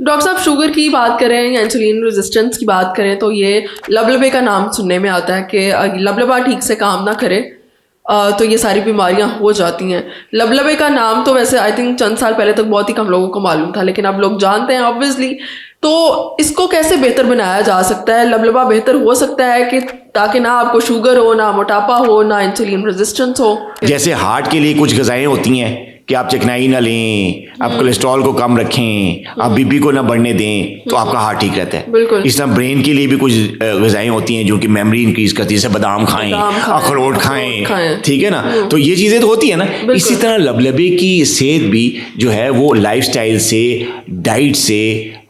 Doctor साहब sugar की बात करें या इंसुलिन रेजिस्टेंस की बात करें तो ये लबलबे का नाम सुनने में आता है कि लबलबा ठीक से काम ना करे तो ये सारी बीमारियां हो जाती हैं। लबलबे का नाम तो वैसे आई थिंक चंद साल पहले तक बहुत ही कम लोगों को मालूम था, लेकिन अब लोग जानते हैं ऑब्वियसली। तो इसको कैसे बेहतर बनाया जा सकता है? लबलबा बेहतर हो सकता है कि ताकि ना आपको शुगर हो, ना मोटापा हो, ना इंसुलिन रेजिस्टेंस हो? जैसे हार्ट के लिए कुछ ग़िज़ाएँ होती हैं कि आप चिकनाई ना लें, आप कोलेस्ट्रॉल को कम रखें, आप बीपी को ना बढ़ने दें, तो आपका हार्ट ठीक रहता है। बिल्कुल। इस तरह ब्रेन के लिए भी कुछ ग़िज़ाएँ होती हैं जो कि मेमोरी इंक्रीज करती है, जैसे बादाम खाएं, अखरोट खाएं, ठीक है ना। तो ये चीज़ें तो होती है ना। इसी तरह लबलबे की सेहत भी जो है वो लाइफस्टाइल से, डाइट से,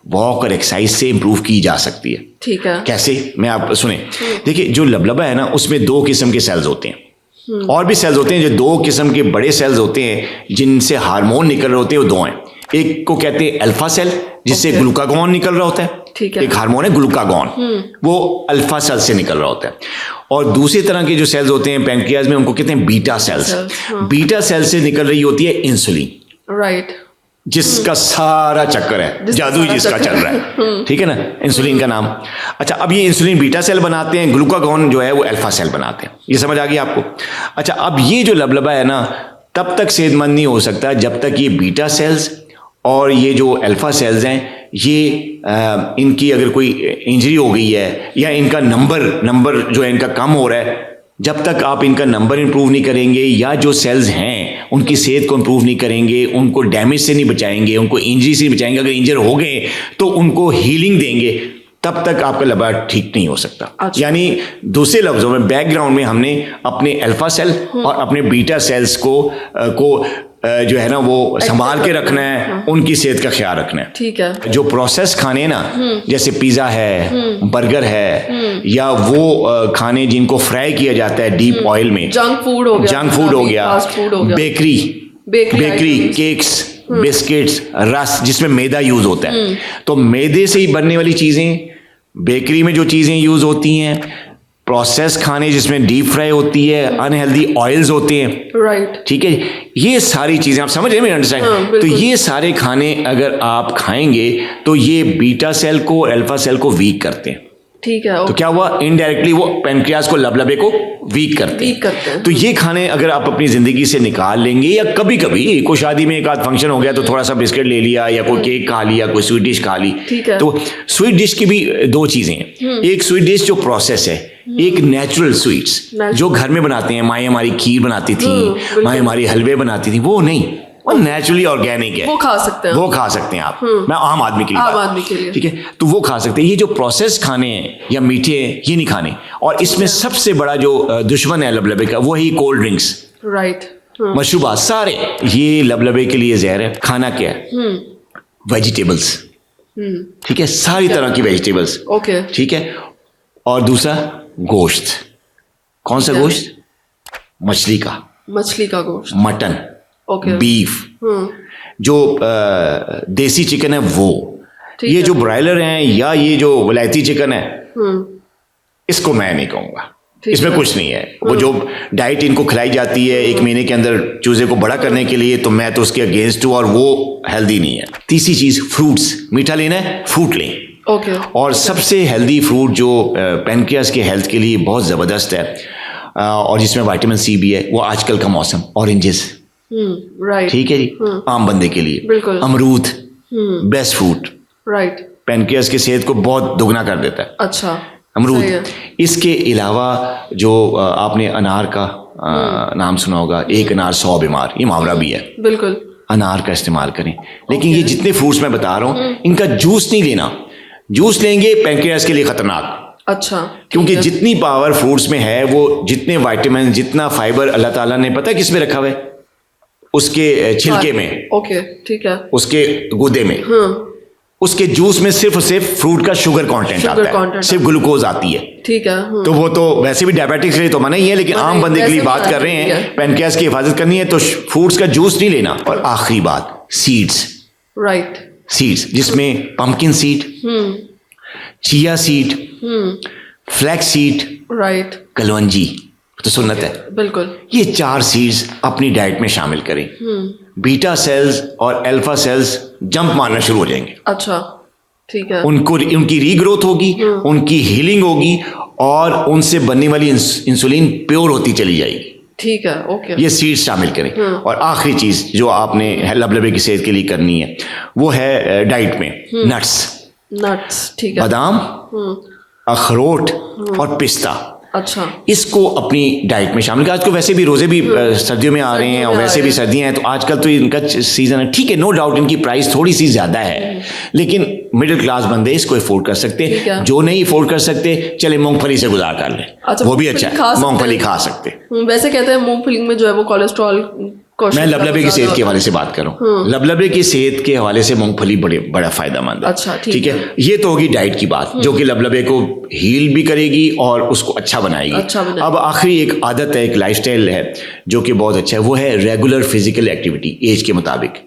वॉक और एक्सरसाइज से इम्प्रूव की जा सकती है। ठीक है। कैसे? मैं आप सुने, देखिए जो लबलबा है ना उसमें 2 किस्म के सेल्स होते हैं, और भी सेल्स होते हैं। जो 2 किस्म के बड़े सेल्स होते हैं जिनसे हार्मोन निकल रहे होते हैं वो 2 हैं। एक को कहते हैं अल्फा सेल, जिससे ग्लूकागॉन निकल रहा होता है, ठीक है। एक हार्मोन है ग्लूकागॉन, वो अल्फा सेल से निकल रहा होता है। और दूसरी तरह के जो सेल्स होते हैं पैंक्रियाज में, उनको कहते हैं बीटा सेल्स। बीटा सेल से निकल रही होती है इंसुलिन, राइट, जिसका सारा चक्कर है, जादू ही जिसका चल रहा है, ठीक है ना, इंसुलिन का नाम। अच्छा, अब ये इंसुलिन बीटा सेल बनाते हैं, ग्लूकागॉन जो है वो अल्फा सेल बनाते हैं। ये समझ आ गई आपको? अच्छा, अब ये जो लबलबा है ना तब तक सेहतमंद नहीं हो सकता जब तक ये बीटा सेल्स और ये जो अल्फा सेल्स हैं ये इनकी अगर कोई इंजरी हो गई है या इनका नंबर जो है इनका कम हो रहा है, जब तक आप इनका नंबर इंप्रूव नहीं करेंगे या जो सेल्स हैं उनकी सेहत को इंप्रूव नहीं करेंगे, उनको डैमेज से नहीं बचाएंगे, उनको इंजरी से नहीं बचाएंगे, अगर इंजर हो गए तो उनको हीलिंग देंगे, तब तक आपका लबा ठीक नहीं हो सकता। अच्छा। यानी दूसरे लफ्जों में बैकग्राउंड में हमने अपने अल्फा सेल और अपने बीटा सेल्स को जो है ना वो संभाल के रखना है, उनकी सेहत का ख्याल रखना है। ठीक है। जो प्रोसेस खाने ना, जैसे पिज़्ज़ा है, बर्गर है, या वो खाने जिनको फ्राई किया जाता है डीप ऑयल में, जंक फूड हो गया, फास्ट फूड हो गया, बेकरी, केक्स, बिस्किट्स, रस जिसमें मैदा यूज होता है, तो मैदे से ही बनने वाली चीजें, बेकरी में जो चीजें यूज होती हैं, प्रोसेस खाने जिसमें डीप फ्राई होती है, अनहेल्दी ऑयल्स होते हैं, राइट, ठीक है, ये सारी चीजें आप समझ रहे हैं, अंडरस्टैंड? तो ये सारे खाने अगर आप खाएंगे तो ये बीटा सेल को, अल्फा सेल को वीक करते हैं। ठीक है। तो क्या हुआ? इनडायरेक्टली वो पेनक्रियाज को, लबलबे को वीक करते हैं। तो ये खाने अगर आप अपनी जिंदगी से निकाल लेंगे, या कभी कभी कोई शादी में एक आध फंक्शन हो गया तो थोड़ा सा बिस्किट ले लिया, या कोई केक खा लिया, कोई स्वीट डिश खा ली, तो स्वीट डिश की भी 2 चीजें हैं। एक स्वीट डिश जो प्रोसेस है, एक नेचुरल स्वीट्स जो घर में बनाते हैं। माएँ हमारी खीर बनाती थी, माएँ हमारी हलवे बनाती थी, वो नहीं, वो नेचुरली ऑर्गेनिक है, वो खा सकते हैं आप। मैं आम आदमी के लिए, ठीक है, तो वो खा सकते हैं। ये जो प्रोसेस खाने हैं या मीठे हैं, ये नहीं खाने। और इसमें सबसे बड़ा जो दुश्मन है लबलबे का, वो ही कोल्ड ड्रिंक्स, राइट, मशरूबात सारे, ये लबलबे के लिए जहर है। खाना क्या है? वेजिटेबल्स, ठीक है, सारी तरह की वेजिटेबल्स, ठीक है। और दूसरा गोश्त। कौन सा गोश्त? मछली का गोश्त, मटन, बीफ, जो देसी चिकन है वो, ये जो ब्रायलर हैं या ये जो वलायती चिकन है, इसको मैं नहीं कहूँगा, इसमें कुछ नहीं है। वो जो डाइट इनको खिलाई जाती है 1 महीने के अंदर चूजे को बड़ा करने के लिए, तो मैं तो उसके अगेंस्ट हूँ, और वो हेल्दी नहीं है। तीसरी चीज फ्रूट्स, मीठा लेना है, फ्रूट लें। और सबसे हेल्दी फ्रूट जो पैनक्रियाज के हेल्थ के लिए बहुत ज़बरदस्त है, और जिसमें विटामिन सी भी है, वो आजकल का मौसम, ऑरेंजेस, राइट, ठीक है जी, आम बंदे के लिए अमरूद, बेस्ट फ्रूट, राइट, पैनक्रियाज की सेहत को बहुत दुगना कर देता है। अच्छा, अमरूद। इसके अलावा जो आपने अनार का नाम सुना होगा, एक अनार 100 बीमार, ये मुहावरा भी है, बिल्कुल, अनार का इस्तेमाल करें। लेकिन ये जितने फ्रूट्स मैं बता रहा हूँ, इनका जूस नहीं लेना। जूस लेंगे पैनक्रियाज के लिए खतरनाक। अच्छा, क्योंकि जितनी पावर फ्रूट्स में है, वो जितने विटामिन, जितना फाइबर अल्लाह ताला ने पता है किस में रखा हुआ है? उसके छिलके में, ठीक है, उसके गूदे में, उसके जूस में सिर्फ और सिर्फ फ्रूट का शुगर कंटेंट आता है, सिर्फ ग्लूकोज आती है, ठीक है। तो वो तो वैसे भी डायबिटिक्स के लिए तो मना ही है, लेकिन आम बंदे के लिए बात कर रहे हैं, पैनक्रियाज की हिफाजत करनी है तो फ्रूट्स का जूस नहीं लेना। और आखिरी बात, सीड्स, राइट, सीड्स जिसमें pumpkin seed, chia seed, flax seed, right, kalonji तो सुन्नत है, बिल्कुल, ये 4 सीड्स अपनी डाइट में शामिल करें। बीटा सेल्स और अल्फा सेल्स जंप मारना शुरू हो जाएंगे। अच्छा, ठीक है। उनकी रीग्रोथ होगी, उनकी हीलिंग होगी और उनसे बनने वाली इंसुलिन प्योर होती चली जाएगी। ठीक है, ओके। ये सीड्स शामिल करें। और आखिरी चीज जो आपने लबलबे की सेहत के लिए करनी है वो है डाइट में नट्स, ठीक है। बादाम, अखरोट और पिस्ता। अच्छा। इसको अपनी डाइट में शामिल करें। आज को वैसे भी रोजे भी सर्दियों में आ रहे हैं और वैसे भी सर्दियां हैं, तो आजकल तो इनका सीजन है। ठीक है, नो डाउट इनकी प्राइस थोड़ी सी ज्यादा है, लेकिन मिडिल क्लास बंदे इसको अफोर्ड कर सकते हैं। जो नहीं अफोर्ड कर सकते, चले मूंगफली से गुजार कर लें। अच्छा, वो भी अच्छा है, मूंगफली खा सकते। वैसे कहते हैं मूंगफली में जो है वो कोलेस्ट्रॉल, मैं लबलबे की सेहत के हवाले से बात कर रहा हूँ। लबलबे की सेहत के हवाले से मूंगफली बड़ा फायदेमंद है। अच्छा, ठीक है। ये तो होगी डाइट की बात, जो कि लबलबे को हील भी करेगी और उसको अच्छा बनाएगी। अब आखिरी एक आदत है, एक लाइफस्टाइल है जो कि बहुत अच्छा है, वो है रेगुलर फिजिकल एक्टिविटी एज के मुताबिक।